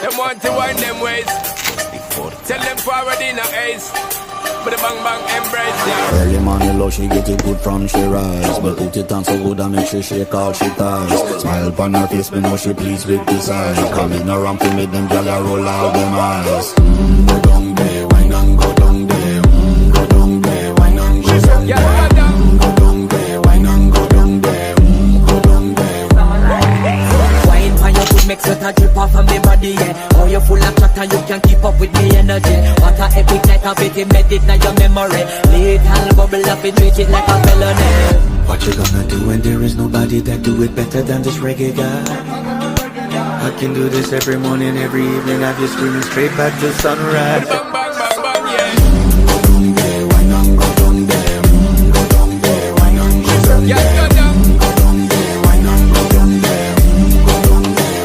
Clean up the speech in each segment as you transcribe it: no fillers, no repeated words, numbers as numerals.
Them want to wind them ways. Tell them forward in a ace. But the bang bang embrace, yeah. Early morning low, she get it good from she rise. But put it on so good and make she shake all she ties. Smile upon her face, me know she pleased with this eyes. Coming around to make them gyal roll out them eyes. Go down there, wine and go down there. Go down there, wine and go down there. Go down there, wine and go down there. Go down there. Wine on your foot make sweat a drip off of me body, yeah. Oh, you're full of chatter, you can't keep up with me energy. What a epic night of it, embedded in your memory. Little bubble up and treat it like a felony. What you gonna do when there is nobody that do it better than this reggae guy? I can do this every morning, every evening. Have you screaming straight back to sunrise. Bang bang bang bang, yeah. Go down there, wine and go down there. Go down there, wine and go down there. Yeah, go down. Go down there, wine and go down there. Go down there.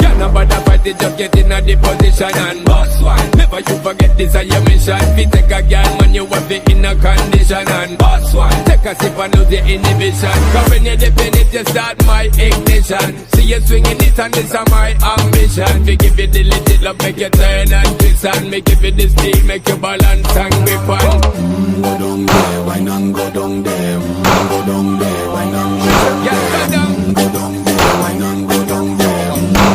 Yeah, nobody fight it, just get in a the position and boss one. Never you forget this is your mission. If you take a girl, man, you have the inner condition and boss one. Take a sip and lose the inhibition. Cause when you dip in it, you start my ignition. See you swinging it and this is my ambition. We give you the legit love, make you turn and twist and me give you the speed, make you balance and grip on. Go down there, wine and go down there. Go down there, wine and go down there. Yeah, go down. Go down there, wine and go down there.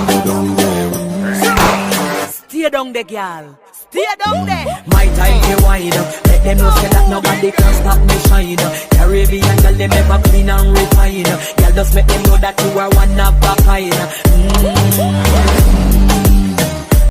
Go down there. Stay down there, girl. Stay down there. My time to wine up. Let them know say that nobody can stop me shine. Caribbean girl, them ever clean and refine. Girl, just make them know that you are one of a kind.